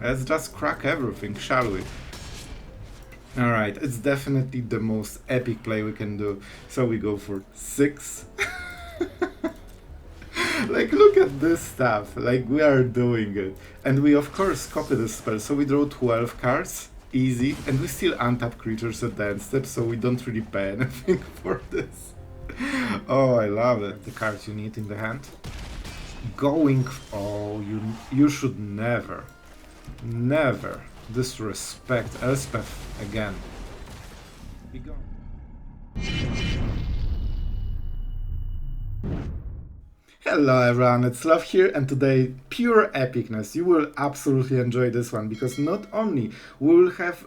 Let's just crack everything, shall we? Alright, it's definitely the most epic play we can do. So we go for 6. Like, look at this stuff. Like, we are doing it. And we, of course, copy the spell. So we draw 12 cards. Easy. And we still untap creatures at the end step, so we don't really pay anything for this. Oh, I love it. The cards you need in the hand. Going... Oh, you should never disrespect Elspeth again. Be gone. Hello everyone, it's Sloth here, and today pure epicness. You will absolutely enjoy this one because not only we will have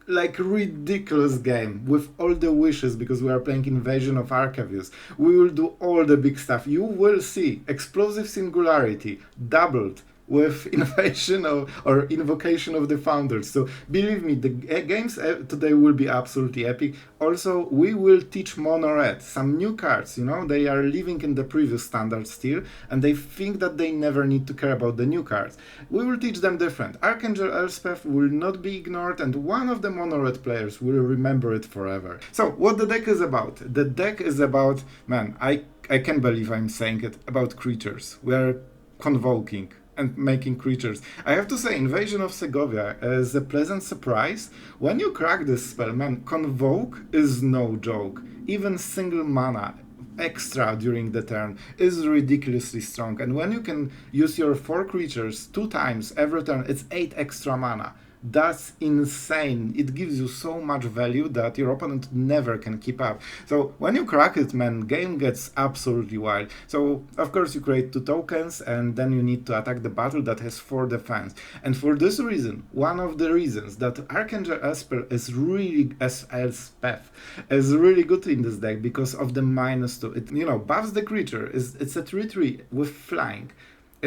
like ridiculous game with all the wishes because we are playing Invasion of Arcavios. We will do all the big stuff. You will see explosive singularity doubled with invasion or invocation of the founders. So believe me, the games today will be absolutely epic. Also, we will teach mono red some new cards. You know, they are living in the previous standard still, and they think that they never need to care about the new cards. We will teach them different. Archangel Elspeth will not be ignored, and one of the mono red players will remember it forever. So what the deck is about? The deck is about, man, I can't believe I'm saying it, about creatures. We are convoking and making creatures. I have to say, Invasion of Segovia is a pleasant surprise. When you crack this spell, man, Convoke is no joke. Even single mana extra during the turn is ridiculously strong. And when you can use your 4 creatures 2 times every turn, it's 8 extra mana. That's insane. It gives you so much value that your opponent never can keep up. So when you crack it, man, game gets absolutely wild. So of course you create 2 tokens and then you need to attack the battle that has 4 defense. And for this reason, one of the reasons that Archangel Elspeth is really good in this deck because of the -2. It, you know, buffs the creature. It's a 3/3 with flying.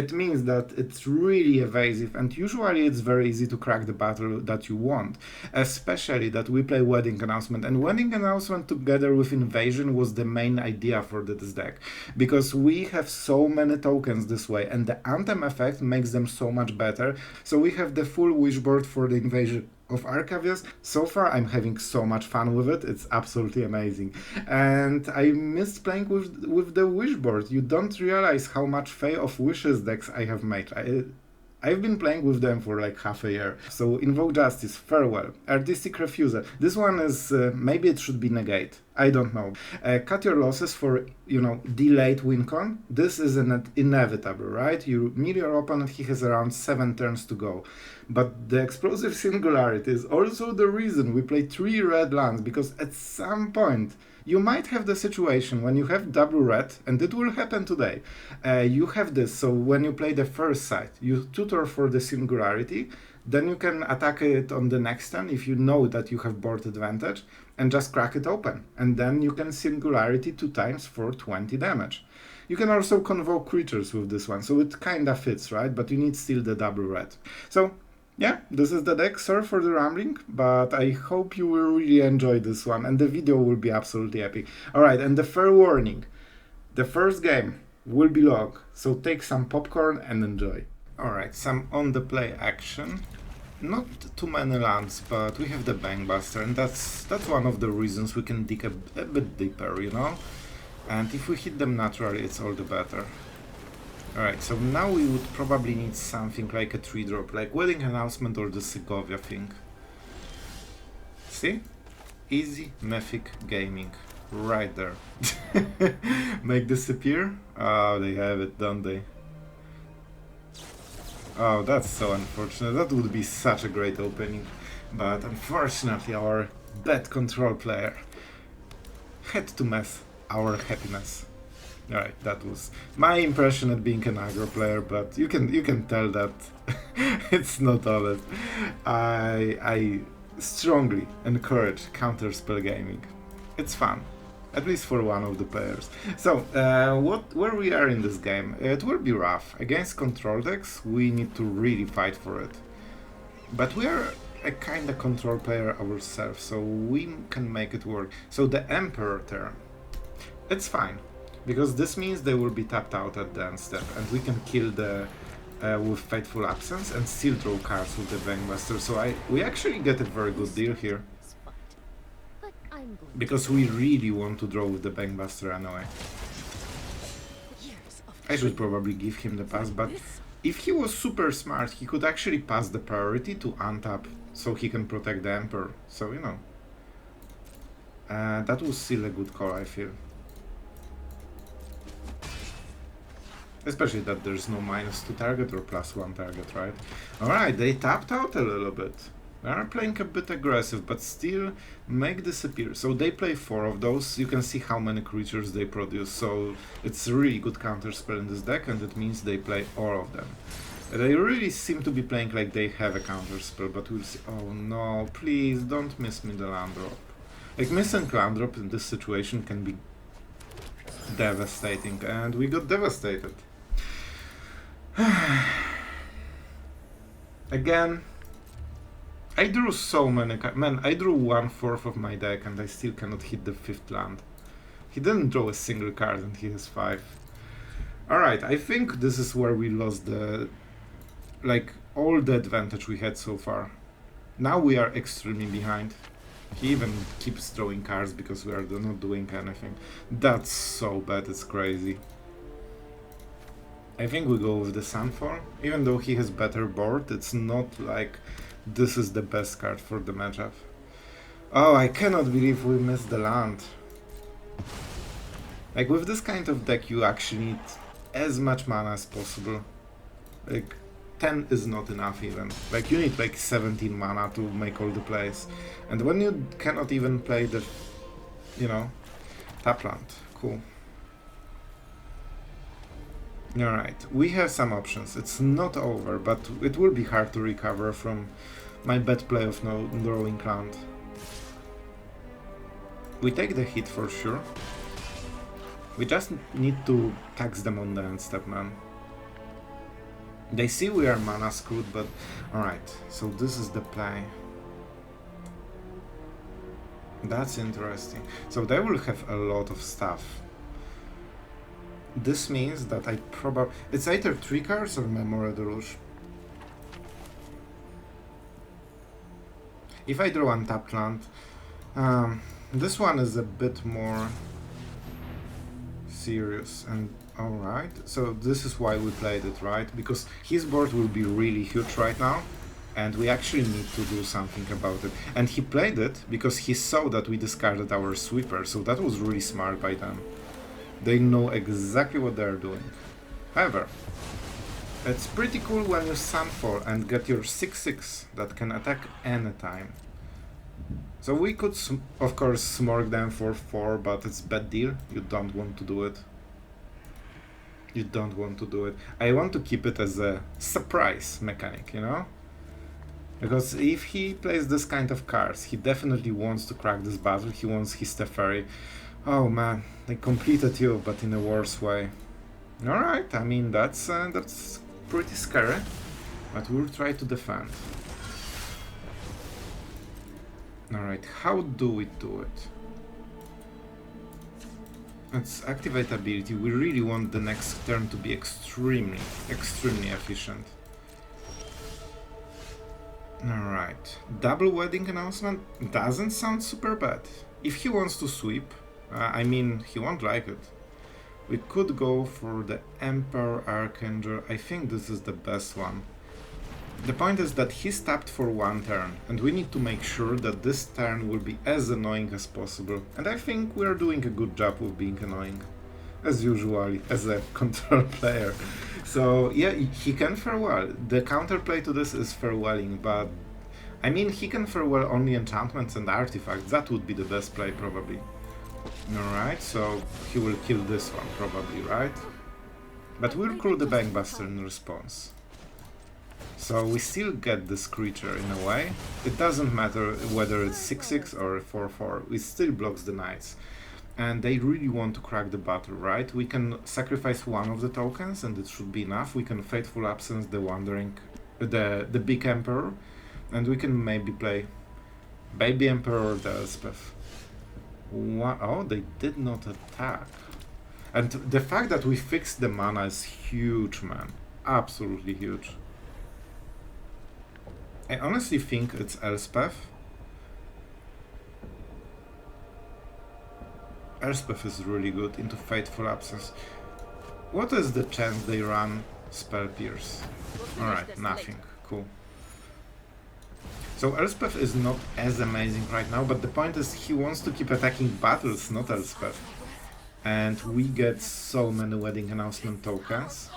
It means that it's really evasive, and usually it's very easy to crack the battle that you want, especially that we play Wedding Announcement, and Wedding Announcement together with Invasion was the main idea for this deck, because we have so many tokens this way, and the Anthem effect makes them so much better. So we have the full wishboard for the Invasion of Arcavios. So far I'm having so much fun with it, it's absolutely amazing. And I missed playing with the wishboard. You don't realize how much Fae of Wishes decks I have made. I've been playing with them for like half a year. So Invoke Justice, Farewell, Artistic Refusal. This one is, maybe it should be Negate. I don't know. Cut your losses for, you know, delayed win con. This is inevitable, right? You meet your opponent, he has around 7 turns to go. But the Explosive Singularity is also the reason we play 3 red lands, because at some point you might have the situation when you have double red, and it will happen today. You have this, so when you play the first side, you tutor for the Singularity, then you can attack it on the next turn if you know that you have board advantage, and just crack it open. And then you can Singularity 2 times for 20 damage. You can also convoke creatures with this one, so it kinda fits, right? But you need still the double red. So yeah, this is the deck. Sorry for the rambling, but I hope you will really enjoy this one, and the video will be absolutely epic. Alright, and the fair warning, the first game will be long, so take some popcorn and enjoy. Alright, some on the play action. Not too many lands, but we have the Bankbuster, and that's one of the reasons we can dig a bit deeper, you know? And if we hit them naturally, it's all the better. Alright, so now we would probably need something like a 3-drop, like Wedding Announcement or the Segovia thing. See? Easy Mythic gaming. Right there. Make this appear? Oh, they have it, don't they? Oh, that's so unfortunate. That would be such a great opening. But unfortunately our bad control player had to mess our happiness. Alright, that was my impression at being an aggro player, but you can tell that it's not all it. I strongly encourage counterspell gaming. It's fun, at least for one of the players. So, where we are in this game, it will be rough. Against control decks, we need to really fight for it. But we are a kinda control player ourselves, so we can make it work. So the Emperor turn, it's fine, because this means they will be tapped out at the end step, and we can kill the with Fateful Absence and still draw cards with the Bankbuster. So we actually get a very good deal here. Because we really want to draw with the Bankbuster anyway. I should probably give him the pass, but if he was super smart, he could actually pass the priority to untap so he can protect the Emperor. So, you know. That was still a good call, I feel. Especially that there's no -2 target or +1 target, right? Alright, they tapped out a little bit. They are playing a bit aggressive, but still make disappear. So they play 4 of those. You can see how many creatures they produce. So it's a really good counterspell in this deck, and it means they play all of them. They really seem to be playing like they have a counterspell, but we'll see. Oh no, please don't miss me the land drop. Like, missing land drop in this situation can be devastating, and we got devastated. Again, I drew so many man, I drew 1/4 of my deck and I still cannot hit the 5th land. He didn't draw a single card and he has 5. Alright, I think this is where we lost the... like, all the advantage we had so far. Now we are extremely behind. He even keeps drawing cards because we are not doing anything. That's so bad, it's crazy. I think we go with the Sunfall. Even though he has better board, it's not like this is the best card for the matchup. Oh, I cannot believe we missed the land. Like, with this kind of deck you actually need as much mana as possible. Like, 10 is not enough even. Like, you need like 17 mana to make all the plays. And when you cannot even play the, you know, tap land. Cool. Alright, we have some options. It's not over, but it will be hard to recover from my bad play of no drawing land. We take the hit for sure. We just need to tax them on the end step, man. They see we are mana screwed, but alright, so this is the play. That's interesting. So they will have a lot of stuff. This means that I probably... it's either 3 cards or Memory Deluge. If I draw untapped land, this one is a bit more serious. And alright, so this is why we played it, right? Because his board will be really huge right now, and we actually need to do something about it. And he played it because he saw that we discarded our sweeper, so that was really smart by them. They know exactly what they're doing. However, it's pretty cool when you Sunfall and get your 6/6 that can attack anytime. So we could, of course, smorg them for 4, but it's bad deal. You don't want to do it. You don't want to do it. I want to keep it as a surprise mechanic, you know? Because if he plays this kind of cards, he definitely wants to crack this battle. He wants his Teferi. Oh man, they completed you, but in a worse way. Alright, I mean, that's pretty scary, but we'll try to defend. Alright, how do we do it? Let's activate ability. We really want the next turn to be extremely efficient. Alright, double wedding announcement doesn't sound super bad. If he wants to sweep, I mean, he won't like it. We could go for the Emperor Archangel. I think this is the best one. The point is that he's tapped for 1 turn, and we need to make sure that this turn will be as annoying as possible. And I think we are doing a good job with being annoying, as usual, as a control player. So yeah, he can farewell. The counterplay to this is farewelling, but I mean, he can farewell only enchantments and artifacts. That would be the best play, probably. Alright, so he will kill this one, probably, right? But we'll crew the Bankbuster in response. So we still get this creature in a way. It doesn't matter whether it's 6/6 or 4/4, it still blocks the knights. And they really want to crack the battle, right? We can sacrifice 1 of the tokens and it should be enough. We can Fateful Absence the Wandering, the Big Emperor, and we can maybe play Baby Emperor or the Elspeth. Oh, they did not attack. And the fact that we fixed the mana is huge, man. absolutely huge. I honestly think it's Elspeth. Elspeth is really good into Fateful Absence. What is the chance they run Spell Pierce? Alright, nothing. Cool. So Elspeth is not as amazing right now, but the point is he wants to keep attacking battles, not Elspeth. And we get so many wedding announcement tokens.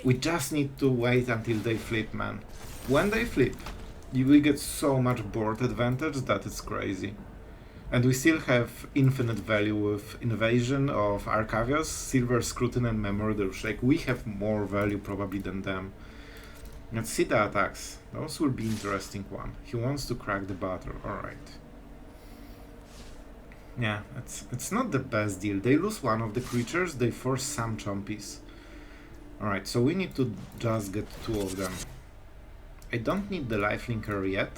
We just need to wait until they flip, man. When they flip, we get so much board advantage that it's crazy. And we still have infinite value with Invasion of Arcavios, Silver Scrutin and Memory Deluge. Like, we have more value probably than them. Let's see the attacks. Those will be interesting one. He wants to crack the battle, alright. Yeah, it's not the best deal. They lose one of the creatures, they force some chompies. Alright, so we need to just get two of them. I don't need the lifelinker yet.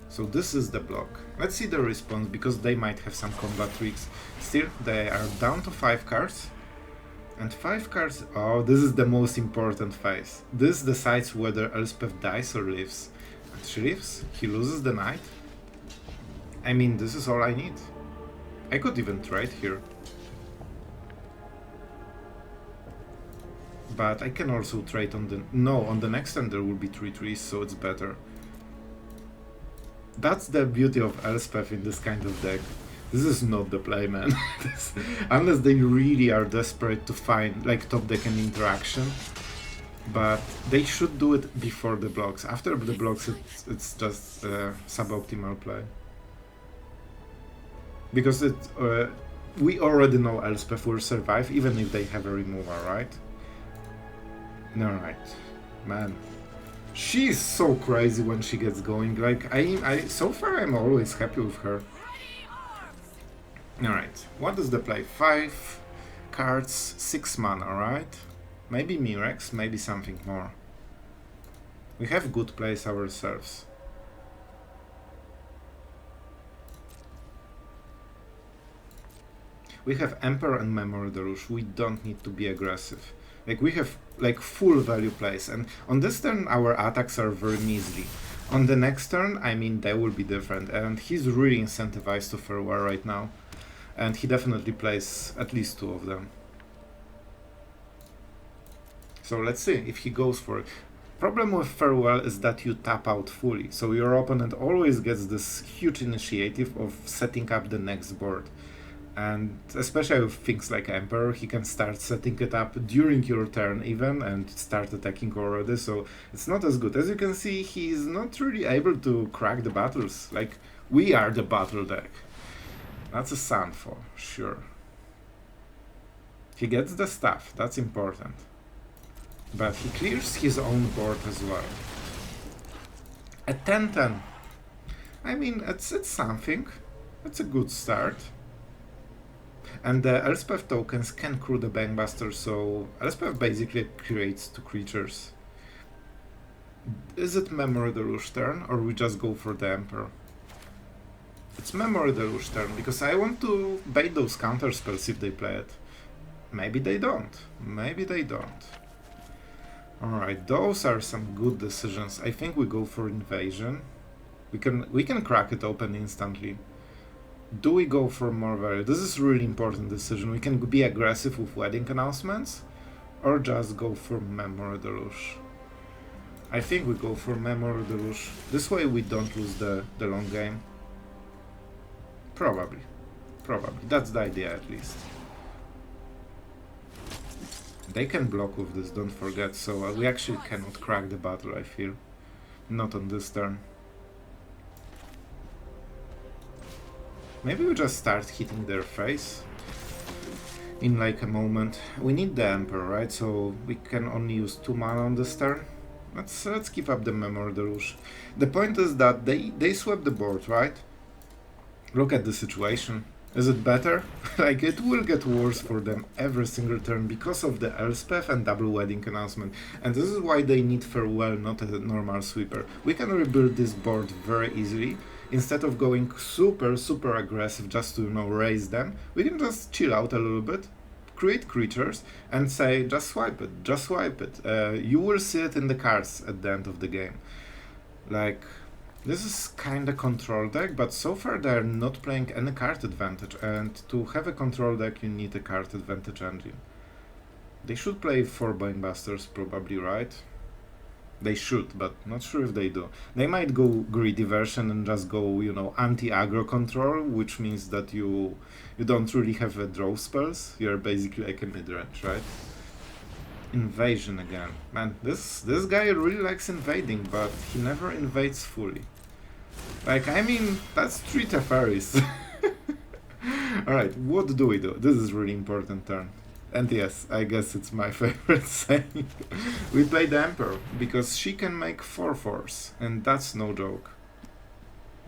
So this is the block. Let's see the response, because they might have some combat tricks. Still, they are down to 5 cards. And 5 cards... Oh, this is the most important phase. This decides whether Elspeth dies or lives. And she lives, he loses the knight. I mean, this is all I need. I could even trade here. But I can also trade on the... No, on the next turn there will be 3 trees, so it's better. That's the beauty of Elspeth in this kind of deck. This is not the play, man. Unless they really are desperate to find like top deck and interaction. But they should do it before the blocks. After the blocks it's just suboptimal play. Because we already know Elspeth will survive even if they have a removal, right? Alright. Man. She's so crazy when she gets going. Like, so far I'm always happy with her. Alright, what is the play? 5 cards, 6 mana, right? Maybe Mirex, maybe something more. We have good plays ourselves. We have Emperor and Memory Deluge. We don't need to be aggressive. Like, we have like full value plays, and on this turn our attacks are very measly. On the next turn, I mean, they will be different, and he's really incentivized to farewell right now. And he definitely plays at least 2 of them. So let's see if he goes for it. Problem with farewell is that you tap out fully, so your opponent always gets this huge initiative of setting up the next board. And especially with things like Emperor, he can start setting it up during your turn even and start attacking already, so it's not as good. As you can see, he's not really able to crack the battles. Like, we are the battle deck. That's a Sunfall, sure. He gets the stuff, that's important. But he clears his own board as well. A 10-10. I mean, it's something. It's a good start. And the Elspeth tokens can crew the Bankbuster, so Elspeth basically creates 2 creatures. Is it Memory Deluge turn, or we just go for the Emperor? It's Memory Deluge turn, because I want to bait those counter spells if they play it. Maybe they don't. Maybe they don't. Alright, those are some good decisions. I think we go for Invasion. We can crack it open instantly. Do we go for more value? This is a really important decision. We can be aggressive with wedding announcements, or just go for Memory Deluge. I think we go for Memory Deluge. This way we don't lose the long game. Probably. Probably. That's the idea at least. They can block with this, don't forget, so we actually cannot crack the battle, I feel. Not on this turn. Maybe we just start hitting their face in like a moment. We need the Emperor, right? So we can only use 2 mana on this turn. Let's keep up the Memory Deluge. The point is that they swept the board, right? Look at the situation. Is it better? Like, it will get worse for them every single turn because of the Elspeth and double wedding announcement. And this is why they need farewell, not a normal sweeper. We can rebuild this board very easily. Instead of going super aggressive just to, you know, raise them, we can just chill out a little bit, create creatures and say, just swipe it, just swipe it. You will see it in the cards at the end of the game. Like, this is kind of control deck, but so far they're not playing any card advantage, and to have a control deck you need a card advantage engine. They should play 4 Bankbusters probably, right? They should, but not sure if they do. They might go greedy version and just go, you know, anti-aggro control, which means that you don't really have a draw spells. You're basically like a mid-range, right? Invasion again. Man, this guy really likes invading, but he never invades fully. Like, I mean, that's 3 Teferis. Alright, what do we do? This is really important turn. And yes, I guess it's my favorite saying. We play the Emperor, because she can make 4/4s, and that's no joke.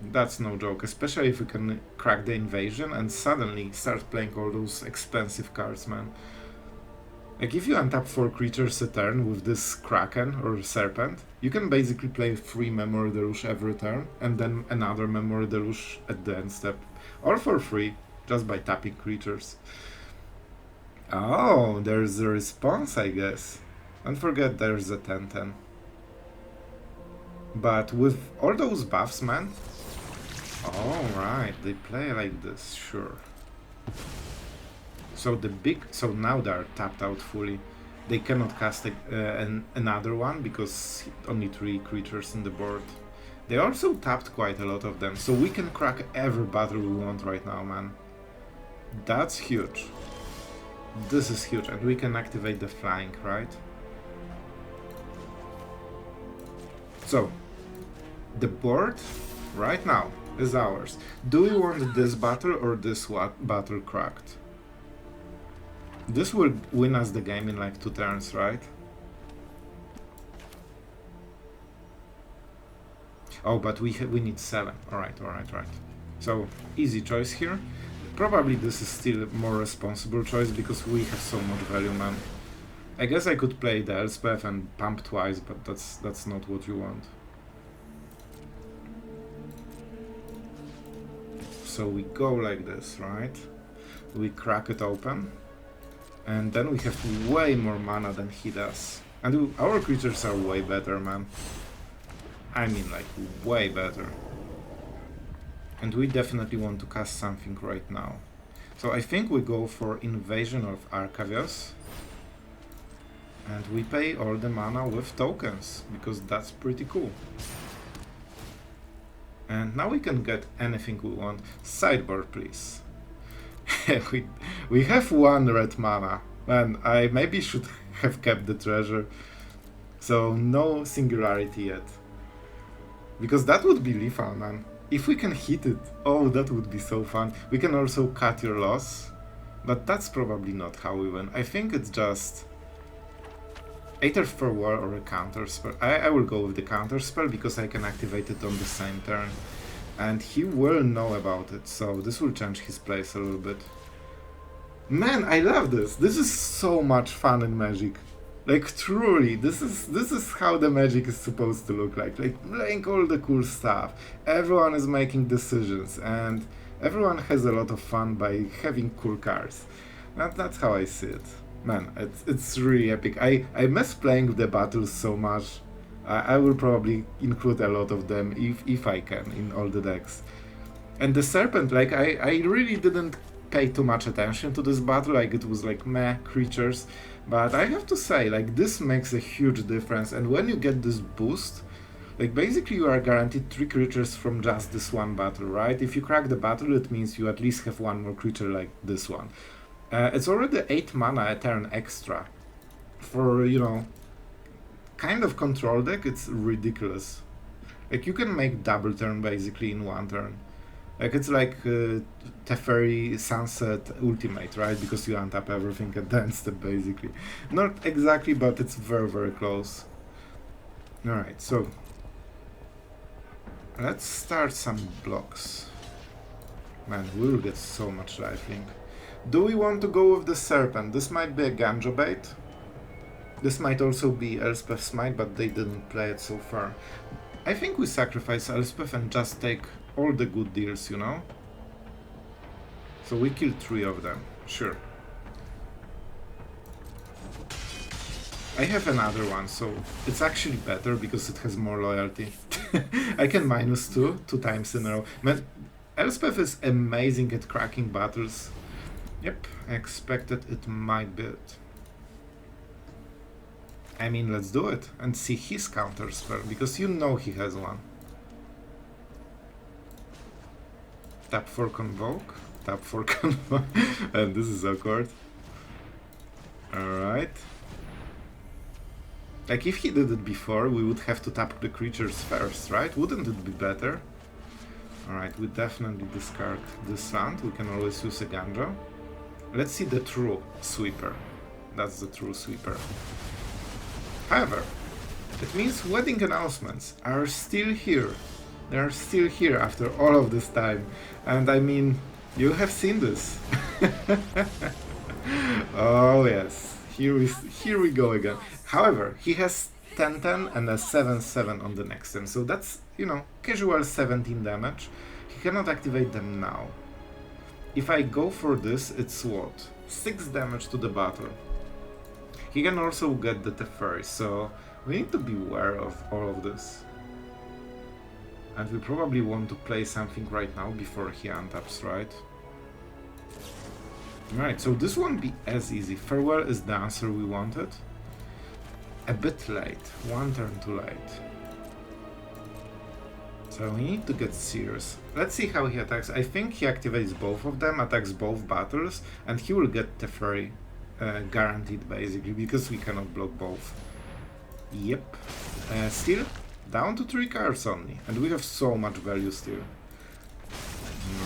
That's no joke, especially if we can crack the invasion and suddenly start playing all those expensive cards, man. Like, if you untap 4 creatures a turn with this Kraken or Serpent, you can basically play 3 Memory Deluge every turn, and then another Memory Deluge at the end step. Or for free, just by tapping creatures. Oh, there's a response, I guess. Don't forget there's a 10/10. But with all those buffs, man... Alright, they play like this, sure. So so now they're tapped out fully. They cannot cast another one because only 3 creatures in the board. They also tapped quite a lot of them, so we can crack every battle we want right now, man. That's huge. This is huge, and we can activate the flying, right? So, the board right now is ours. Do we want this battle or this battle cracked? This will win us the game in like 2 turns, right? Oh, but we need 7. Alright. So, easy choice here. Probably this is still a more responsible choice because we have so much value, man. I guess I could play the Elspeth and pump twice, but that's not what you want. So we go like this, right? We crack it open. And then we have way more mana than he does. And our creatures are way better, man. I mean, like, way better. And we definitely want to cast something right now. So I think we go for Invasion of Arcavios. And we pay all the mana with tokens, because that's pretty cool. And now we can get anything we want. Sideboard, please. we have 1 red mana. Man, I maybe should have kept the treasure. So no singularity yet. Because that would be lethal, man. If we can hit it, oh, that would be so fun. We can also cut your loss. But that's probably not how we win. I think it's just... Aether for War or a counter spell. I will go with the counter spell because I can activate it on the same turn. And he will know about it, so this will change his place a little bit. Man, I love this! This is so much fun in Magic. Like, truly, this is how the Magic is supposed to look like. Like, playing all the cool stuff. Everyone is making decisions, and everyone has a lot of fun by having cool cards. That's how I see it. Man, it's really epic. I miss playing the battles so much. I will probably include a lot of them if I can in all the decks. And the Serpent, like, I really didn't pay too much attention to this battle, like it was like meh creatures, but I have to say, like, this makes a huge difference. And when you get this boost, like, basically you are guaranteed 3 creatures from just this one battle, right? If you crack the battle, it means you at least have 1 more creature like this one. It's already 8 mana a turn extra. For, you know, kind of control deck, it's ridiculous. Like, you can make double turn basically in 1 turn. Like, it's like Teferi Sunset Ultimate, right? Because you untap everything at the end step, basically. Not exactly, but it's very, very close. Alright, so... let's start some blocks. Man, we'll get so much lifelink. Do we want to go with the Serpent? This might be a Ganjo bait. This might also be Elspeth Smite, but they didn't play it so far. I think we sacrifice Elspeth and just take all the good deals, you know? So we kill 3 of them, sure. I have another one, so it's actually better because it has more loyalty. I can -2, 2 times in a row. Man, Elspeth is amazing at cracking battles. Yep, I expected it might be it. I mean, let's do it and see his counter spell, because you know he has one. Tap for Convoke, tap for Convoke, and this is awkward. Alright. Like, if he did it before, we would have to tap the creatures first, right? Wouldn't it be better? Alright, we definitely discard this land. We can always use a Gandra. Let's see the true sweeper. That's the true sweeper. However, it means wedding announcements are still here. They are still here after all of this time. And I mean, you have seen this. Oh yes, here we go again. However, he has 10-10 and a 7-7 on the next turn, so that's, you know, casual 17 damage. He cannot activate them now. If I go for this, it's what? 6 damage to the battle. He can also get the Teferi, so we need to be aware of all of this. And we probably want to play something right now before he untaps, right? Right, so this won't be as easy. Farewell is the answer we wanted. A bit late, 1 turn too late. So we need to get serious. Let's see how he attacks. I think he activates both of them, attacks both battles, and he will get Teferi guaranteed basically, because we cannot block both. Yep. Still, down to 3 cards only, and we have so much value still.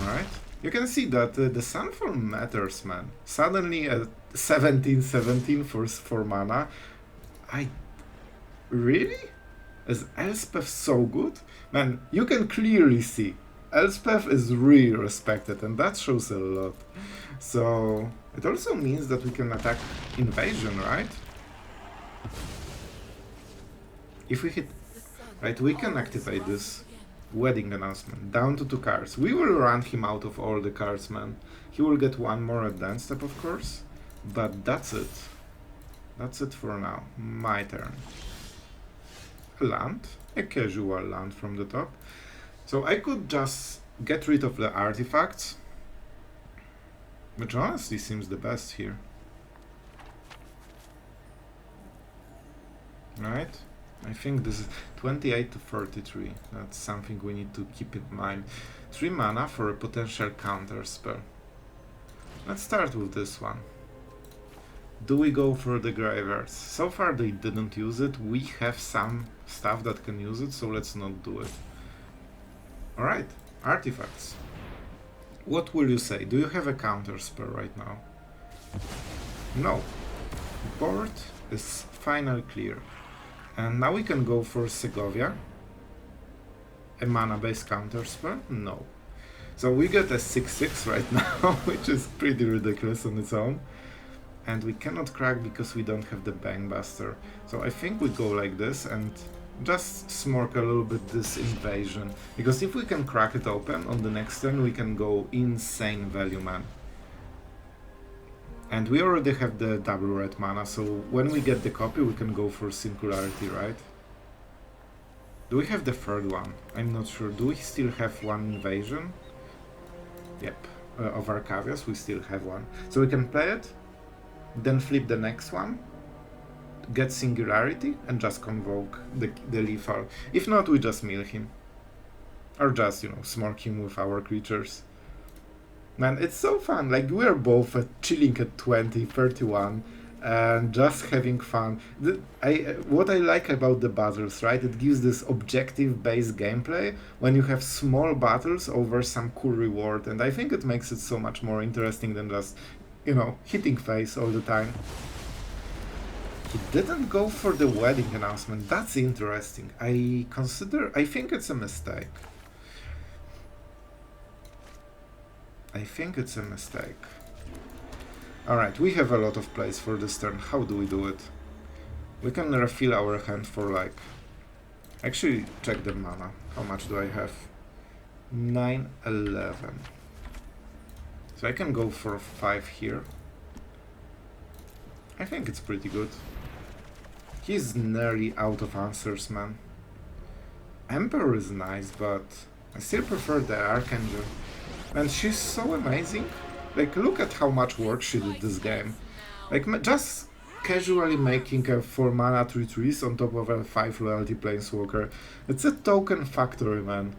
Alright. You can see that the Sunfall matters, man. Suddenly at 17-17 for mana. Really? Is Elspeth so good? Man, you can clearly see Elspeth is really respected, and that shows a lot. So it also means that we can attack Invasion, right? If we hit... Right, we can activate this wedding announcement. Down to 2 cards. We will run him out of all the cards, man. He will get 1 more advanced step, of course. But that's it. That's it for now. My turn. A land. A casual land from the top. So I could just get rid of the artifacts, which honestly seems the best here. Right? I think this is 28 to 33. That's something we need to keep in mind. 3 mana for a potential counter spell. Let's start with this one. Do we go for the graveyards? So far they didn't use it. We have some stuff that can use it, so let's not do it. Alright, artifacts. What will you say? Do you have a counter spell right now? No. Board is final clear. And now we can go for Segovia. A mana-based counter spell? No. So we get a 6-6 right now, which is pretty ridiculous on its own. And we cannot crack because we don't have the Bankbuster. So I think we go like this and just smork a little bit this invasion. Because if we can crack it open on the next turn, we can go insane value, man. And we already have the double red mana, so when we get the copy, we can go for Singularity, right? Do we have the third one? I'm not sure. Do we still have one invasion? Yep. Of Arcavios, we still have one. So we can play it, then flip the next one, get Singularity, and just convoke the lethal. If not, we just mill him. Or just, you know, smork him with our creatures. Man, it's so fun. Like, we're both chilling at 20, 31, and just having fun. What I like about the battles, right? It gives this objective-based gameplay when you have small battles over some cool reward, and I think it makes it so much more interesting than just, you know, hitting face all the time. He didn't go for the wedding announcement. That's interesting. I think it's a mistake. I think it's a mistake. Alright, we have a lot of plays for this turn. How do we do it? We can refill our hand for like... Actually, check the mana. How much do I have? 9, 11. So I can go for 5 here. I think it's pretty good. He's nearly out of answers, man. Emperor is nice, but I still prefer the Archangel. And she's so amazing. Like, look at how much work she did this game. Like, just casually making a 4 mana 3/3s on top of a 5 loyalty planeswalker. It's a token factory, man.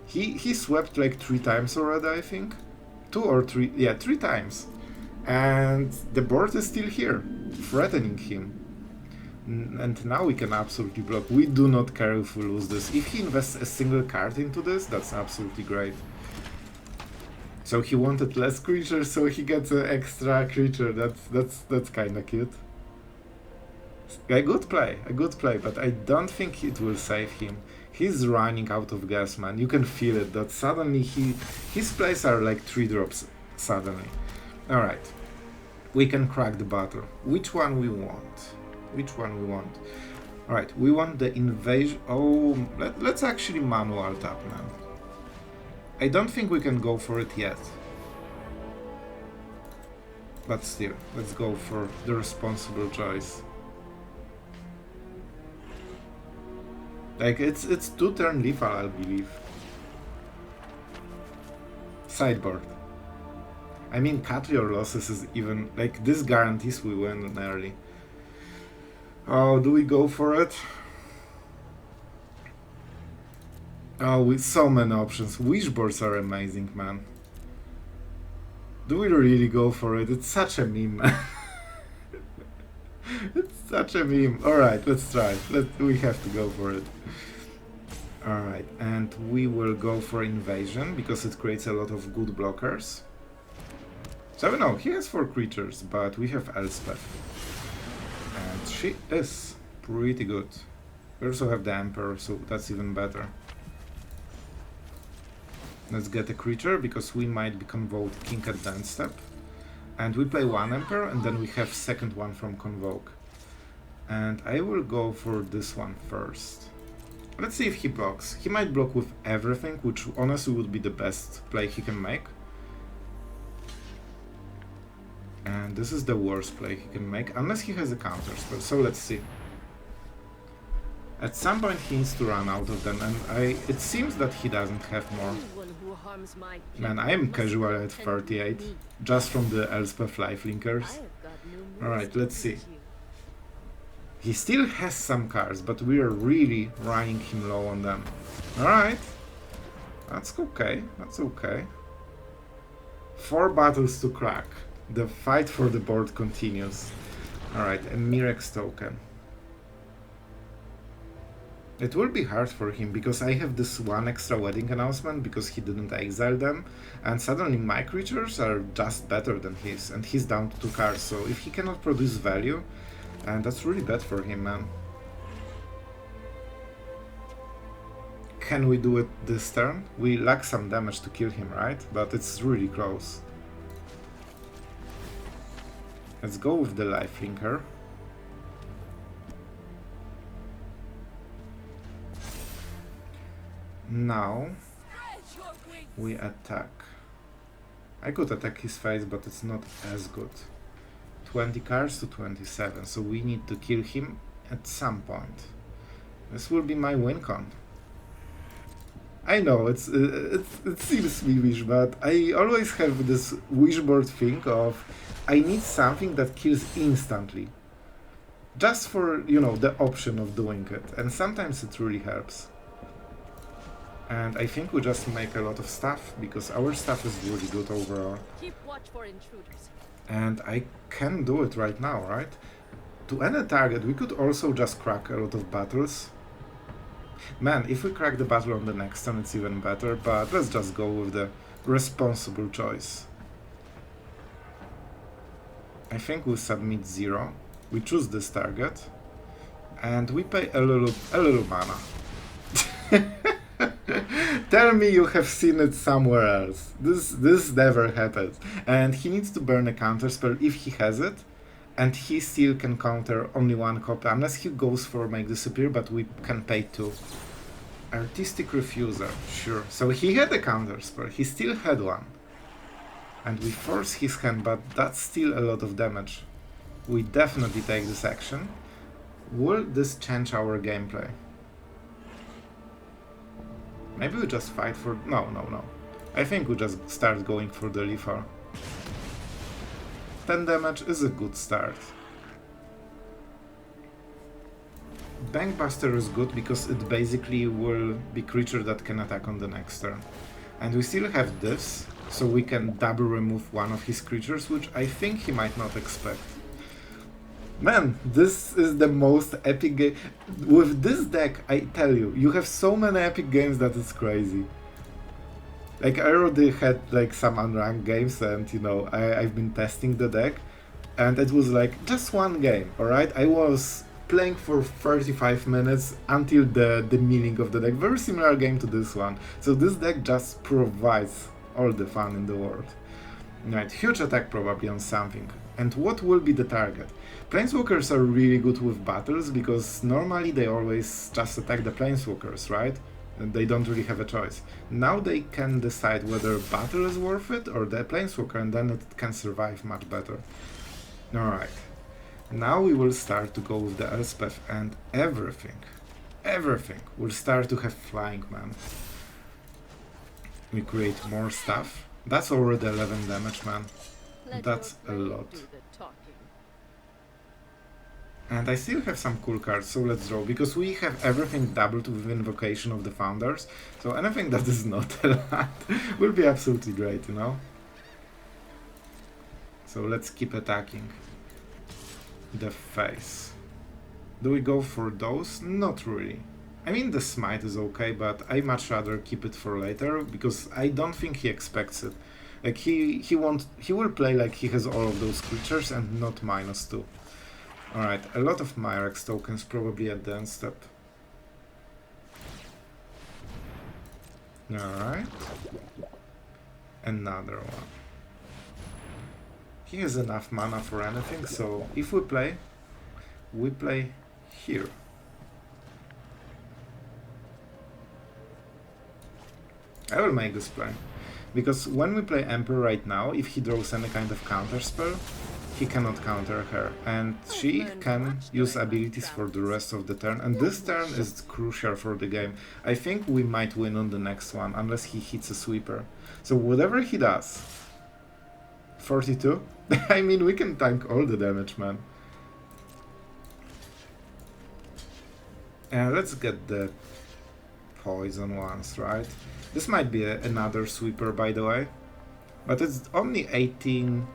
He swept like 3 times already, I think. 2 or 3, yeah, 3 times. And the board is still here, threatening him. And now we can absolutely block. We do not care if we lose this. If he invests a single card into this, that's absolutely great. So he wanted less creatures, so he gets an extra creature. That's kinda cute. A good play, but I don't think it will save him. He's running out of gas, man. You can feel it, that suddenly his plays are like 3 drops suddenly. Alright. We can crack the battle. Which one we want? Alright, we want the invasion. Oh, let's actually manual tap, man. I don't think we can go for it yet. But still, let's go for the responsible choice. Like, it's 2-turn lethal, I believe. Sideboard. I mean, cut your losses is even... Like, this guarantees we win early. Oh, do we go for it? Oh, with so many options. Wishboards are amazing, man. Do we really go for it? It's such a meme, man. It's such a meme. Alright, let's try. We have to go for it. Alright, and we will go for Invasion, because it creates a lot of good blockers. So no, he has 4 creatures, but we have Elspeth. And she is pretty good. We also have the Emperor, so that's even better. Let's get a creature, because we might be convoking at the end step. And we play 1 Emperor, and then we have second one from Convoke. And I will go for this one first. Let's see if he blocks. He might block with everything, which honestly would be the best play he can make. And this is the worst play he can make, unless he has a counter spell, so let's see. At some point he needs to run out of them, and it seems that he doesn't have more. Man, I am casual at 38, just from the Elspeth lifelinkers. Alright, let's see. He still has some cards, but we are really running him low on them. Alright, that's okay, that's okay. 4 battles to crack. The fight for the board continues. Alright, a Mirex token. It will be hard for him, because I have this 1 extra wedding announcement, because he didn't exile them, and suddenly my creatures are just better than his, and he's down to 2 cards, so if he cannot produce value, and that's really bad for him, man. Can we do it this turn? We lack some damage to kill him, right? But it's really close. Let's go with the lifelinker. Now we attack. I could attack his face, but it's not as good. 20 cards to 27, so we need to kill him at some point. This will be my win con. I know it seems meme'ish, but I always have this wishboard thing of I need something that kills instantly. Just for, you know, the option of doing it, and sometimes it really helps. And I think we just make a lot of stuff, because our stuff is really good overall. Keep watch for intruders. And I can do it right now, right? To any target, we could also just crack a lot of battles. Man, if we crack the battle on the next turn, it's even better, but let's just go with the responsible choice. I think we submit 0. We choose this target, and we pay a little mana. Tell me you have seen it somewhere else. This never happens. And he needs to burn a counterspell if he has it, and he still can counter only 1 copy, unless he goes for make disappear, but we can pay 2. Artistic Refuser, sure. So he had a counterspell, he still had 1. And we force his hand, but that's still a lot of damage. We definitely take this action. Will this change our gameplay? Maybe we just fight for... No. I think we just start going for the lethal. 10 damage is a good start. Bankbuster is good because it basically will be creature that can attack on the next turn. And we still have this, so we can double remove one of his creatures, which I think he might not expect. Man, this is the most epic game. With this deck, I tell you, you have so many epic games that it's crazy. Like, I already had like some unranked games and, you know, I've been testing the deck. And it was like just one game, alright? I was playing for 35 minutes until the meaning of the deck. Very similar game to this one. So this deck just provides all the fun in the world. Right, huge attack probably on something. And what will be the target? Planeswalkers are really good with battles because normally they always just attack the Planeswalkers, right? And they don't really have a choice. Now they can decide whether battle is worth it or the Planeswalker, and then it can survive much better. Alright. Now we will start to go with the Elspeth and everything will start to have flying, man. We create more stuff. That's already 11 damage, man. That's a lot. And I still have some cool cards, so let's draw, because we have everything doubled with Invocation of the Founders, so anything that is not a lot will be absolutely great, you know? So let's keep attacking the face. Do we go for those? Not really. I mean, the Smite is okay, but I much rather keep it for later, because I don't think he expects it. Like, he will play like he has all of those creatures and not -2. Alright, a lot of Myrex tokens probably at the end step. Alright. Another one. He has enough mana for anything, so if we play here. I will make this play. Because when we play Emperor right now, if he draws any kind of counter spell, he cannot counter her, and she can use abilities for the rest of the turn, and this turn is crucial for the game. I think we might win on the next one, unless he hits a sweeper. So whatever he does... 42? I mean, we can tank all the damage, man. And let's get the poison ones, right? This might be another sweeper, by the way. But it's only 18...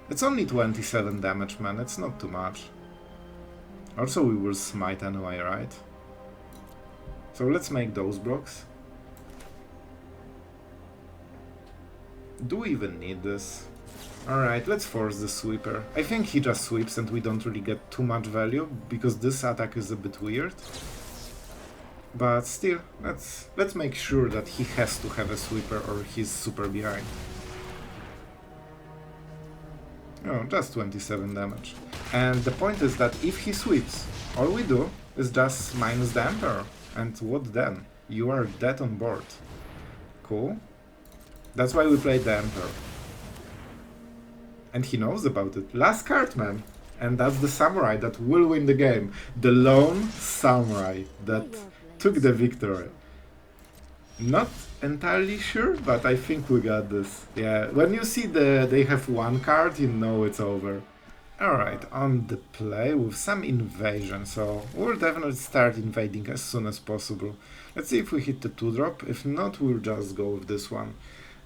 It's only 27 damage, man, it's not too much. Also, we will smite anyway, right? So let's make those blocks. Do we even need this? Alright, let's force the sweeper. I think he just sweeps and we don't really get too much value, because this attack is a bit weird. But still, let's make sure that he has to have a sweeper or he's super behind. Oh, just 27 damage. And the point is that if he sweeps, all we do is just minus the Emperor. And what then? You are dead on board. Cool. That's why we played the Emperor. And he knows about it. Last card, man. And that's the Samurai that will win the game. The lone Samurai that took the victory. Not entirely sure, but I think we got this. Yeah, when you see they have one card, you know it's over. Alright, on the play with some invasion, so we'll definitely start invading as soon as possible. Let's see if we hit the 2-drop, if not we'll just go with this one.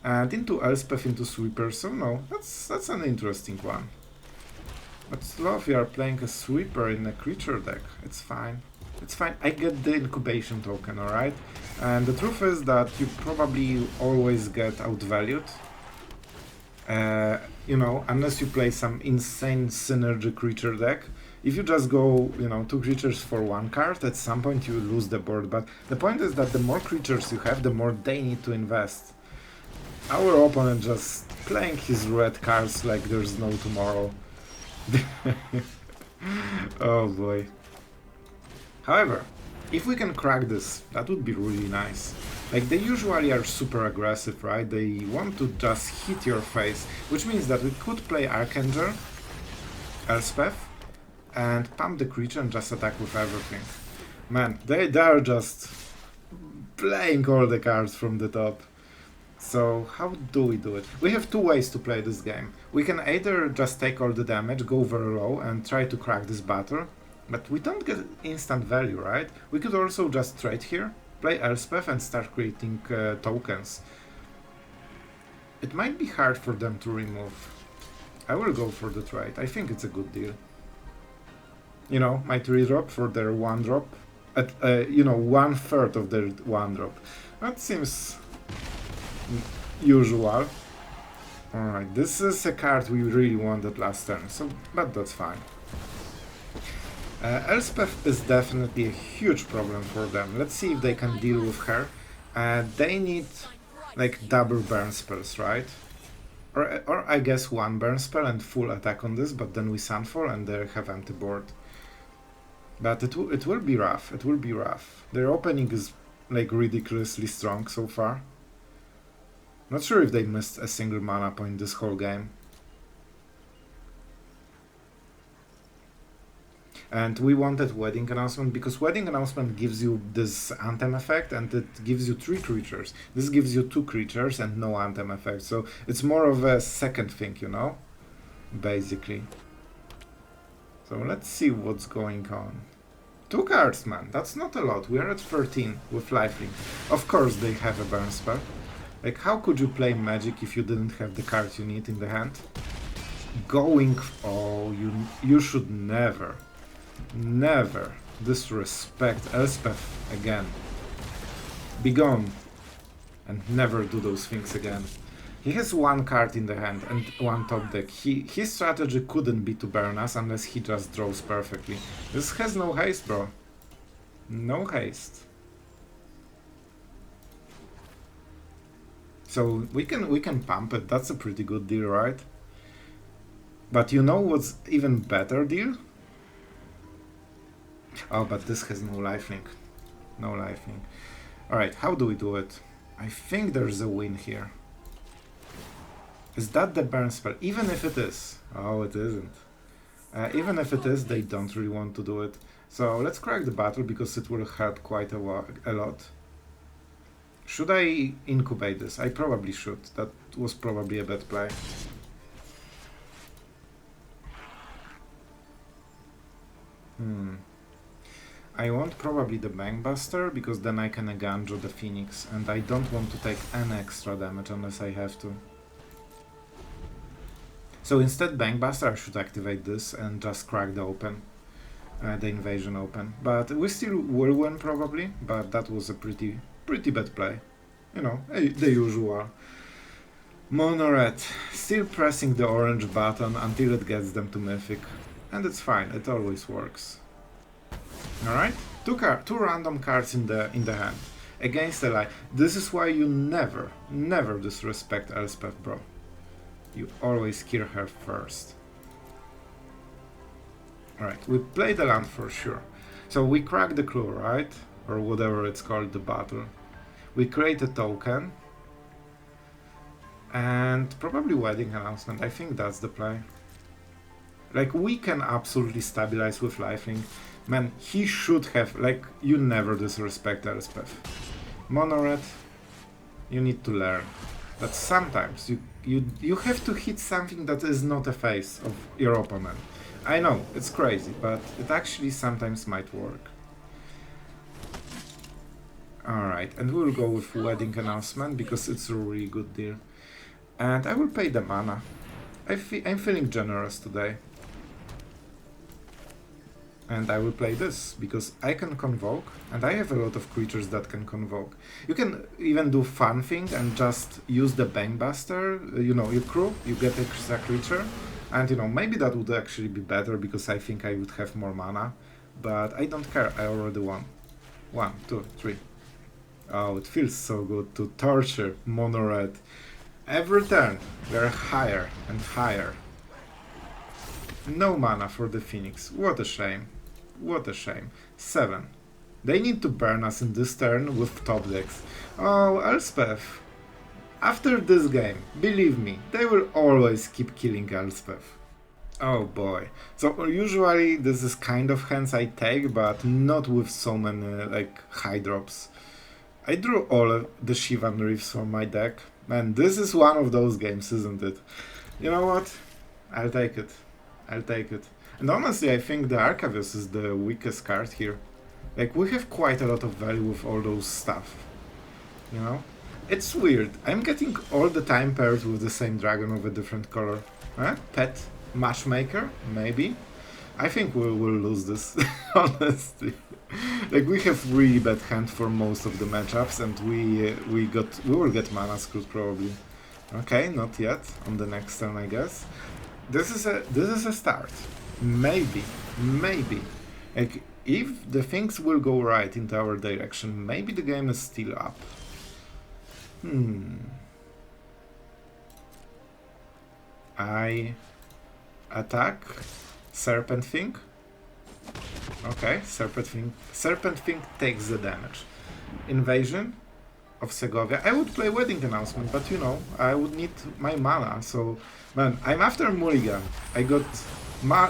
And into Elspeth, into Sweeper, so no, that's an interesting one. But Sloth, we are playing a Sweeper in a creature deck, it's fine. It's fine, I get the incubation token, alright? And the truth is that you probably always get outvalued. You know, unless you play some insane synergy creature deck. If you just go, you know, 2 creatures for 1 card, at some point you lose the board. But the point is that the more creatures you have, the more they need to invest. Our opponent just playing his red cards like there's no tomorrow. Oh boy. However, if we can crack this, that would be really nice. Like, they usually are super aggressive, right? They want to just hit your face, which means that we could play Archangel Elspeth, and pump the creature and just attack with everything. Man, they're just playing all the cards from the top. So how do we do it? We have two ways to play this game. We can either just take all the damage, go very low and try to crack this battle, but we don't get instant value, right? We could also just trade here, play Elspeth and start creating tokens. It might be hard for them to remove. I will go for the trade. I think it's a good deal. You know, my 3-drop for their 1-drop. At, you know, 1/3 of their 1-drop. That seems usual. Alright, this is a card we really wanted last turn, so but that's fine. Elspeth is definitely a huge problem for them. Let's see if they can deal with her. They need like double burn spells, right? Or I guess one burn spell and full attack on this, but then we Sunfall and they have empty board. But it will be rough, it will be rough. Their opening is like ridiculously strong so far. Not sure if they missed a single mana point this whole game. And we wanted Wedding Announcement because Wedding Announcement gives you this Anthem effect and it gives you 3 creatures. This gives you 2 creatures and no Anthem effect, so it's more of a second thing, you know? Basically. So let's see what's going on. 2 cards, man, that's not a lot. We are at 13 with lifelink. Of course they have a burn spell. Like, how could you play Magic if you didn't have the cards you need in the hand? Oh, you should never disrespect Elspeth again. Be gone. And never do those things again. He has 1 card in the hand and 1 top deck. His strategy couldn't be to burn us unless he just draws perfectly. This has no haste, bro. No haste. So we can pump it. That's a pretty good deal, right? But you know what's even better deal? Oh, but this has no lifelink. No lifelink. Alright, how do we do it? I think there's a win here. Is that the burn spell? Even if it is. Oh, it isn't. Even if it is, they don't really want to do it. So let's crack the battle because it will hurt quite a lot. Should I incubate this? I probably should. That was probably a bad play. I want probably the Bankbuster because then I can Aganjo the Phoenix and I don't want to take any extra damage unless I have to. So instead Bankbuster I should activate this and just crack the open. The invasion open. But we still will win probably, but that was a pretty bad play. You know, the usual. Mono Red, still pressing the orange button until it gets them to Mythic. And it's fine, it always works. Alright, two random cards in the hand. Against a lie. This is why you never disrespect Elspeth, bro. You always kill her first. Alright, we play the land for sure. So we crack the clue, right? Or whatever it's called, the battle. We create a token. And probably Wedding Announcement. I think that's the play. Like, we can absolutely stabilize with lifelink. Man, he should have, like, you never disrespect Elspeth. Mono Red, you need to learn that sometimes you have to hit something that is not a face of your opponent. I know, it's crazy, but it actually sometimes might work. Alright, and we'll go with Wedding Announcement because it's a really good deal. And I will pay the mana. I'm feeling generous today. And I will play this, because I can Convoke, and I have a lot of creatures that can Convoke. You can even do fun thing and just use the Bankbuster, you know, you crew, you get extra creature, and you know, maybe that would actually be better, because I think I would have more mana, but I don't care, I already won. 1, 2, 3. Oh, it feels so good to torture Mono Red. Every turn, we're higher and higher. No mana for the Phoenix, what a shame. What a shame. 7. They need to burn us in this turn with top decks. Oh, Elspeth. After this game, believe me, they will always keep killing Elspeth. Oh boy. So usually this is kind of hands I take, but not with so many like high drops. I drew all of the Shivan Reefs from my deck. Man, this is one of those games, isn't it? You know what? I'll take it. I'll take it. And honestly, I think the Arcavios is the weakest card here. Like, we have quite a lot of value with all those stuff. You know? It's weird. I'm getting all the time pairs with the same dragon of a different color. Huh? Pet? Matchmaker? Maybe? I think we will lose this, honestly. Like, we have really bad hand for most of the matchups, and we will get mana screwed probably. Okay, not yet. On the next turn, I guess. This is a start. Maybe. Like, if the things will go right into our direction, maybe the game is still up. I attack Serpent Thing. Okay, Serpent Thing takes the damage. Invasion of Segovia. I would play Wedding Announcement, but you know, I would need my mana, so... Man, I'm after Mulligan. I got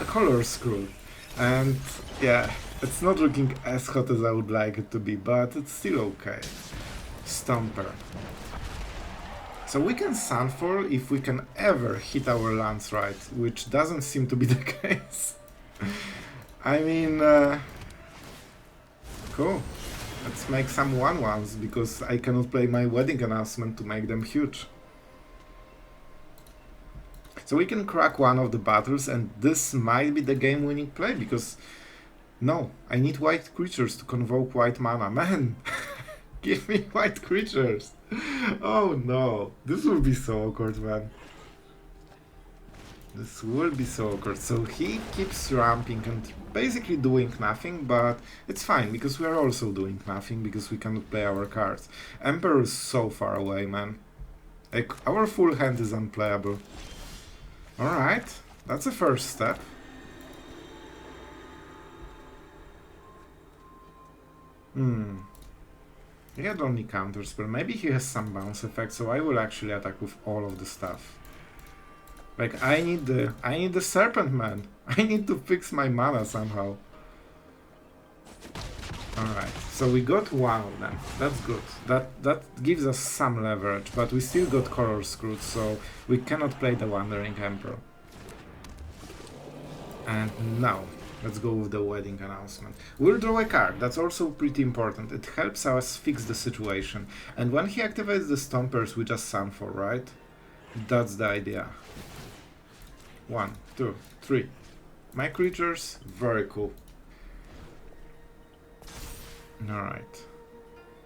color screwed. And yeah, it's not looking as hot as I would like it to be, but it's still okay. Stomper. So we can Sunfall if we can ever hit our lands right, which doesn't seem to be the case. I mean, cool. Let's make some 1/1s, because I cannot play my Wedding Announcement to make them huge. So we can crack one of the battles, and this might be the game-winning play, because... No, I need white creatures to convoke white mana. Man! Give me white creatures! Oh no! This will be so awkward, man. This will be so awkward. So he keeps ramping and basically doing nothing, but it's fine, because we are also doing nothing, because we cannot play our cards. Emperor is so far away, man. Like, our full hand is unplayable. Alright, that's a first step. He had only counterspell. Maybe he has some bounce effect, so I will actually attack with all of the stuff. Like, I need the Serpent Man. I need to fix my mana somehow. Alright, so we got one of them. That's good. That gives us some leverage, but we still got color screwed, so we cannot play the Wandering Emperor. And now, let's go with the Wedding Announcement. We'll draw a card, that's also pretty important. It helps us fix the situation. And when he activates the Stompers, we just Sunfall, right? That's the idea. 1, 2, 3. My creatures, very cool. Alright.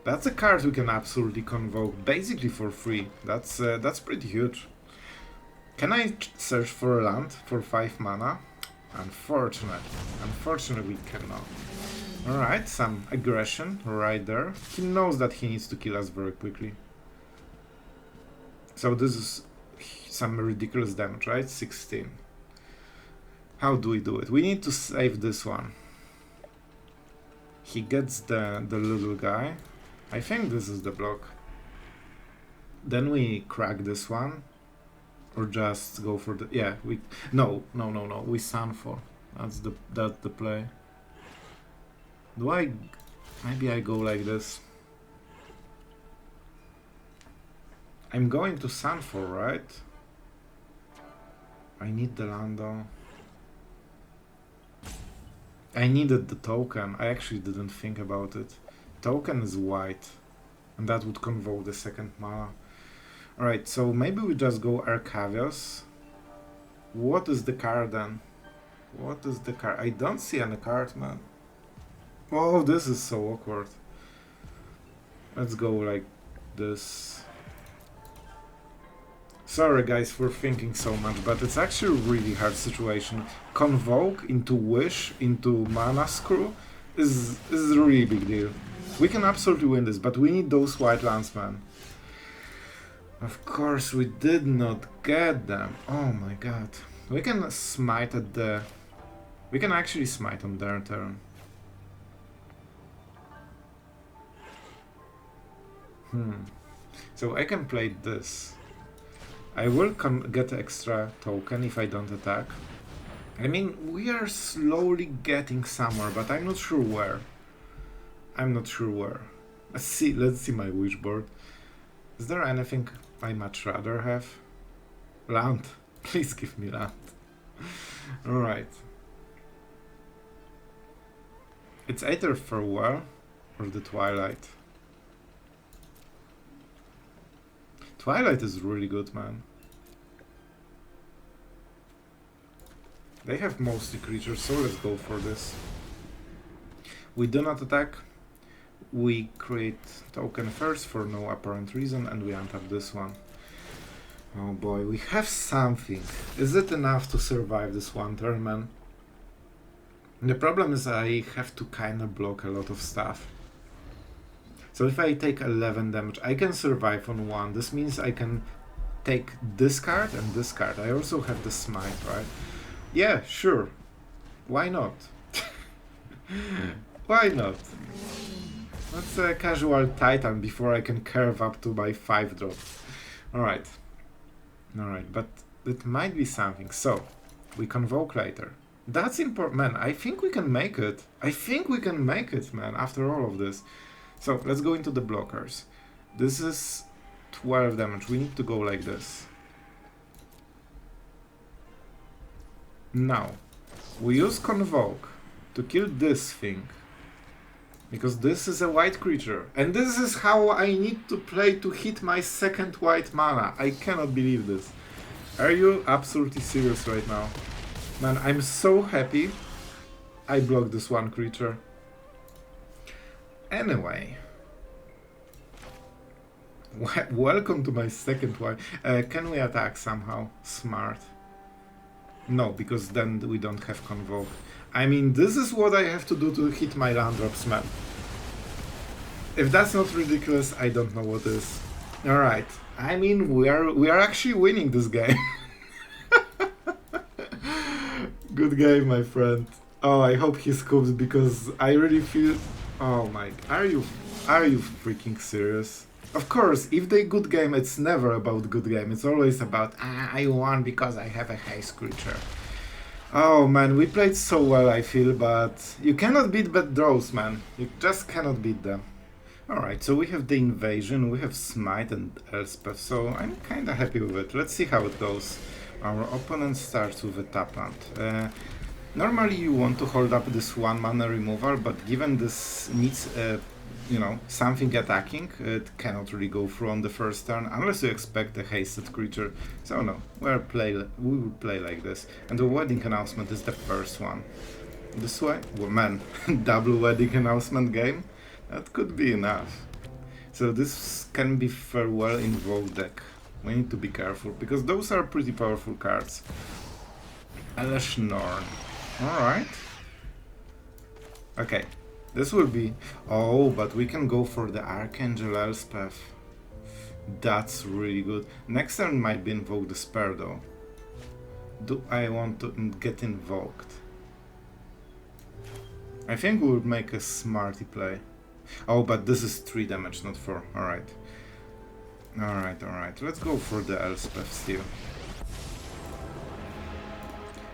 That's a card we can absolutely convoke, basically for free. That's pretty huge. Can I search for a land for 5 mana? Unfortunately we cannot. Alright, some aggression right there. He knows that he needs to kill us very quickly. So this is some ridiculous damage, right? 16. How do we do it? We need to save this one. He gets the little guy. I think this is the block. Then we crack this one. Or just go for the... Yeah, we... No. We Sunfall. That's the play. Do I... Maybe I go like this. I'm going to Sunfall, right? I need the Lando. I needed the token. I actually didn't think about it. Token is white. And that would convoke the second mana. Alright, so maybe we just go Arcavios. What is the card then? What is the card? I don't see any card, man. Oh, this is so awkward. Let's go like this. Sorry guys for thinking so much, but it's actually a really hard situation. Convoke into Wish, into Mana Screw is a really big deal. We can absolutely win this, but we need those white lands, man. Of course we did not get them. Oh my god. We can smite at the... We can actually smite on their turn. So I can play this. I will get extra token if I don't attack. I mean, we are slowly getting somewhere, but I'm not sure where. I'm not sure where. Let's see my wish board. Is there anything I much rather have? Land. Please give me land. Alright. It's either Farewell or the Twilight. Twilight is really good, man. They have mostly creatures, so let's go for this. We do not attack. We create token first for no apparent reason, and we untap this one. Oh boy, we have something. Is it enough to survive this one turn, man? The problem is I have to kinda block a lot of stuff. So if I take 11 damage, I can survive on one. This means I can take this card and this card. I also have the Smite, right? Yeah, sure. Why not? Why not? That's a casual Titan before I can curve up to my 5-drop. Alright. Alright, but it might be something. So, we convoke later. That's important. Man, I think we can make it. I think we can make it, man, after all of this. So, let's go into the blockers. This is 12 damage. We need to go like this. Now, we use Convoke to kill this thing. Because this is a white creature. And this is how I need to play to hit my second white mana. I cannot believe this. Are you absolutely serious right now? Man, I'm so happy I blocked this one creature. Anyway. Welcome to my second white. Can we attack somehow? Smart. No, because then we don't have Convoke. I mean, this is what I have to do to hit my land drops, man. If that's not ridiculous, I don't know what is. Alright. I mean, we are actually winning this game. Good game, my friend. Oh, I hope he scoops because I really feel... Oh my... Are you freaking serious? Of course, if they good game, it's never about good game. It's always about, I won because I have a haste creature. Oh man, we played so well, I feel, but you cannot beat bad draws, man. You just cannot beat them. Alright, so we have the Invasion, we have Smite and Elspeth, so I'm kinda happy with it. Let's see how it goes. Our opponent starts with a tap land. Normally you want to hold up this 1 mana removal, but given this needs you know, something attacking, it cannot really go through on the first turn unless you expect a hasted creature. So no, we will play like this. And the wedding announcement is the first one. This way? Well, man, double wedding announcement game? That could be enough. So this can be Farewell Invoke deck. We need to be careful because those are pretty powerful cards. Elesh Norn. Alright. Okay. This will be... Oh, but we can go for the Archangel Elspeth. That's really good. Next turn might be Invoke Despair though. Do I want to get invoked? I think we'll make a smarty play. Oh, but this is 3 damage, not 4. Alright. Alright. Let's go for the Elspeth still.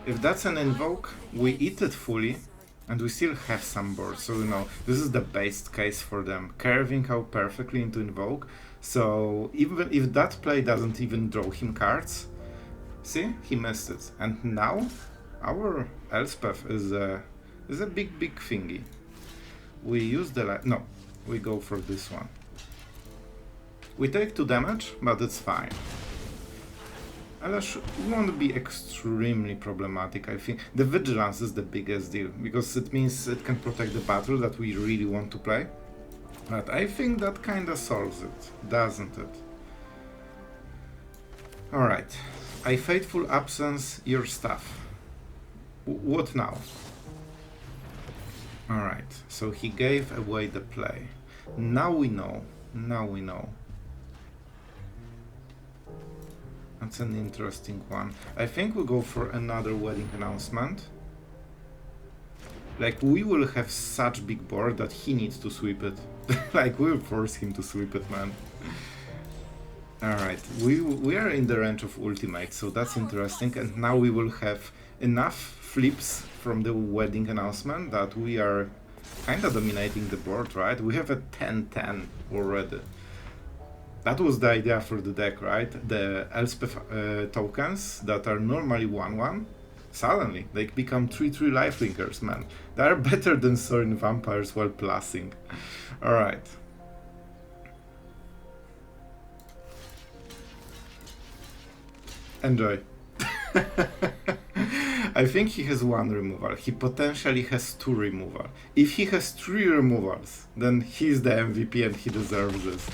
If that's an invoke, we eat it fully. And we still have some boards, so you know, this is the best case for them. Curving out perfectly into Invoke, so even if that play doesn't even draw him cards, see, he missed it. And now, our Elspeth is a big thingy. We use the no, we go for this one. We take 2 damage, but it's fine. Elesh won't be extremely problematic, I think. The Vigilance is the biggest deal, because it means it can protect the battle that we really want to play. But I think that kinda solves it, doesn't it? Alright. I Fateful Absence your stuff. What now? Alright, so he gave away the play. Now we know. That's an interesting one. I think we'll go for another wedding announcement. Like, we will have such big board that he needs to sweep it. Like, we'll force him to sweep it, man. Alright, we are in the range of ultimate, so that's interesting, and now we will have enough flips from the wedding announcement that we are kinda dominating the board, right? We have a 10-10 already. That was the idea for the deck, right? The Elspeth tokens that are normally 1-1, suddenly they become 3-3 lifelinkers, man. They are better than Sorin Vampires while plussing. Alright. Enjoy. I think he has 1 removal. He potentially has 2 removal. If he has 3 removals, then he's the MVP and he deserves this.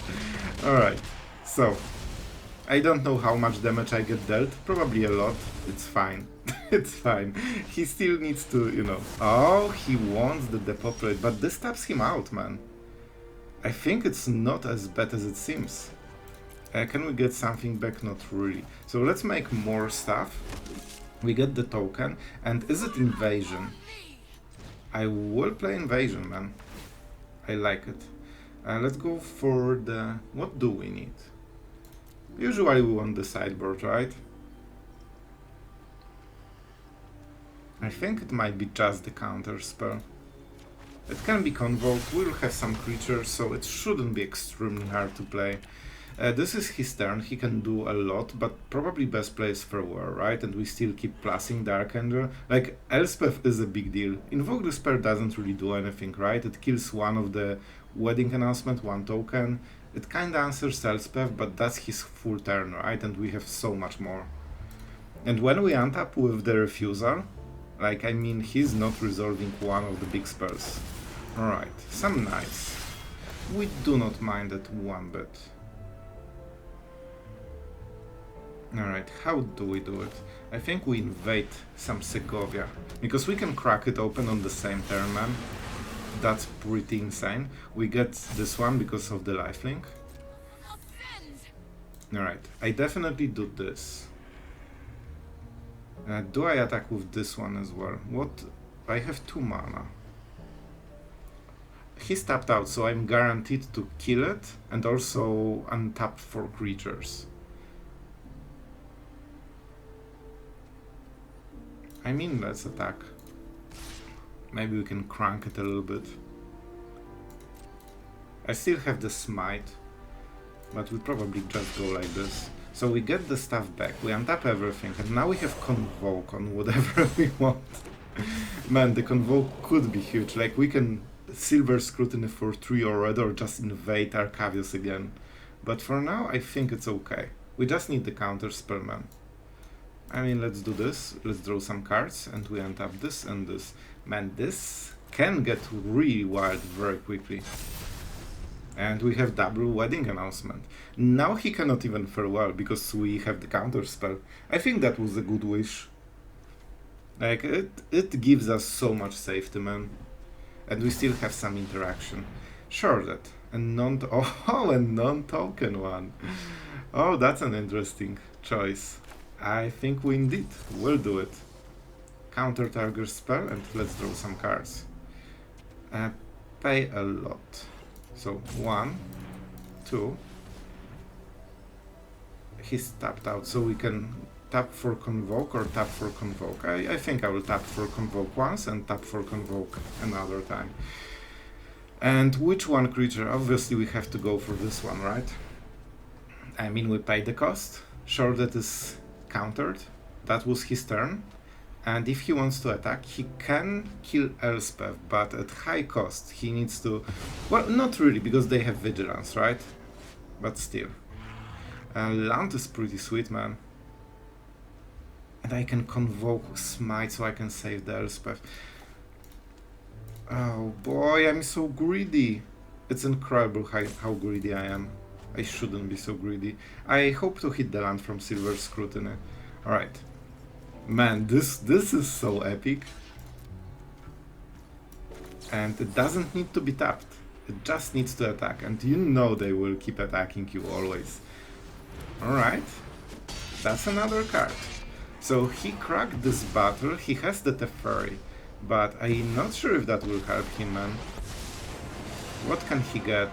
Alright, so I don't know how much damage I get dealt. Probably a lot. It's fine. It's fine. He still needs to, you know... Oh, he wants the depopulate, but this taps him out, man. I think it's not as bad as it seems. Can we get something back? Not really. So let's make more stuff. We get the token. And is it Invasion? I will play Invasion, man. I like it. Let's go for the... What do we need? Usually we want the sideboard, right? I think it might be just the counter spell. It can be convoked. We'll have some creatures, so it shouldn't be extremely hard to play. This is his turn, he can do a lot, but probably best play is Farewell, right? And we still keep plussing the Archangel. Like, Elspeth is a big deal. Invoke Despair doesn't really do anything, right? It kills one of the wedding announcement, 1 token. It kinda answers Elspeth, but that's his full turn, right? And we have so much more. And when we untap with the Refusal, like, I mean, he's not resolving one of the big spells. Alright, some Knights. We do not mind it one bit. Alright, how do we do it? I think we invade some Segovia, because we can crack it open on the same turn, man. That's pretty insane. We get this one because of the lifelink. Alright, I definitely do this. Do I attack with this one as well? What? I have 2 mana. He's tapped out, so I'm guaranteed to kill it, and also untap 4 creatures. I mean, let's attack. Maybe we can crank it a little bit. I still have the Smite, but we probably just go like this. So we get the stuff back, we untap everything, and now we have Convoke on whatever we want. Man, the Convoke could be huge. Like, we can Silver Scrutiny for 3 already, or just invade Arcavios again. But for now, I think it's okay. We just need the counter spell, man. I mean, let's do this, let's draw some cards, and we untap this and this. Man, this can get really wild very quickly. And we have double wedding announcement. Now he cannot even farewell, because we have the counter spell. I think that was a good wish. Like, it gives us so much safety, man. And we still have some interaction. Sure, that. And a non-token one. Oh, that's an interesting choice. I think we indeed will do it. Counter target spell, and let's draw some cards. Pay a lot. So 1, 2. He's tapped out, so we can tap for Convoke or tap for Convoke. I think I will tap for Convoke once and tap for Convoke another time. And which one creature? Obviously we have to go for this one, right? I mean, we pay the cost. Sure, that is countered. That was his turn. And if he wants to attack, he can kill Elspeth, but at high cost. He needs to... Well, not really, because they have Vigilance, right? But still. Land is pretty sweet, man. And I can Convoke Smite, so I can save the Elspeth. Oh boy, I'm so greedy. It's incredible how greedy I am. I shouldn't be so greedy. I hope to hit the land from Silver Scrutiny. Alright. Man, this is so epic. And it doesn't need to be tapped. It just needs to attack. And you know they will keep attacking you always. Alright. That's another card. So he cracked this battle. He has the Teferi. But I'm not sure if that will help him, man. What can he get?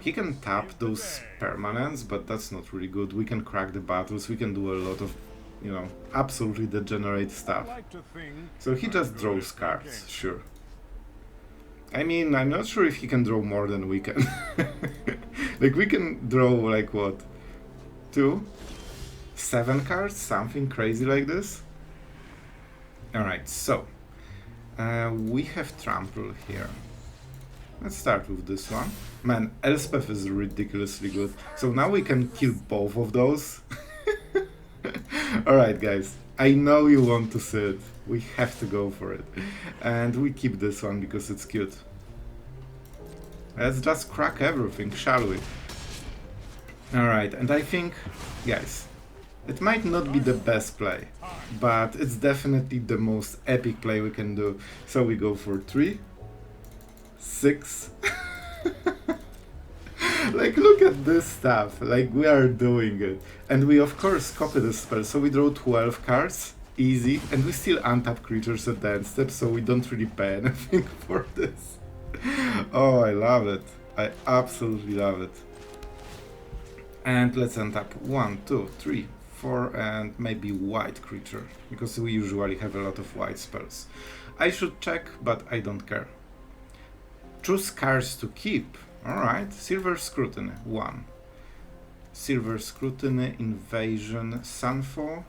He can tap those permanents, but that's not really good. We can crack the battles, we can do a lot of, you know, absolutely degenerate stuff. So he just draws cards, sure. I mean, I'm not sure if he can draw more than we can. Like, we can draw, like, what? 2? 7 cards? Something crazy like this? Alright, so. We have Trample here. Let's start with this one. Man, Elspeth is ridiculously good. So now we can kill both of those. Alright, guys. I know you want to see it. We have to go for it. And we keep this one because it's cute. Let's just crack everything, shall we? Alright, and I think, guys, it might not be the best play, but it's definitely the most epic play we can do. So we go for 3, 6. Like, look at this stuff, like, we are doing it. And we of course copy the spell, so we draw 12 cards, easy, and we still untap creatures at the end step, so we don't really pay anything for this. Oh, I love it. I absolutely love it. And let's untap 1, 2, 3, 4, and maybe white creature, because we usually have a lot of white spells. I should check, but I don't care. Choose cards to keep. Alright, Silver Scrutiny, 1. Silver Scrutiny, Invasion, Sunfall.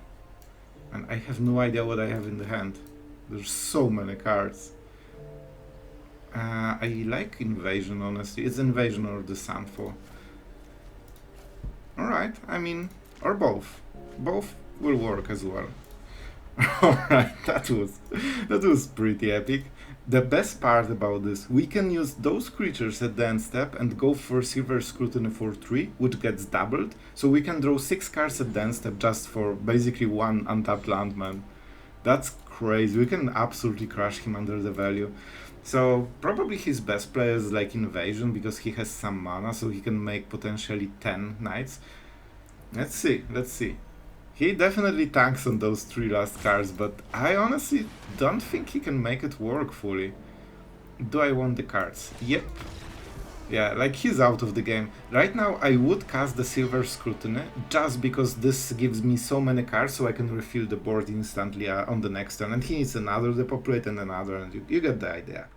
And I have no idea what I have in the hand. There's so many cards. I like Invasion, honestly. It's Invasion or the Sunfall. Alright, I mean, or both. Both will work as well. Alright, that was pretty epic. The best part about this, we can use those creatures at the end step and go for Silver Scrutiny for 3, which gets doubled. So we can draw 6 cards at the end step just for basically 1 untapped landman. That's crazy. We can absolutely crush him under the value. So probably his best play is like Invasion, because he has some mana, so he can make potentially 10 knights. Let's see, let's see. He definitely tanks on those 3 last cards, but I honestly don't think he can make it work fully. Do I want the cards? Yep. Yeah, like, he's out of the game. Right now I would cast the Silver Scrutiny, just because this gives me so many cards, so I can refill the board instantly on the next turn. And he needs another depopulate and another, and you get the idea.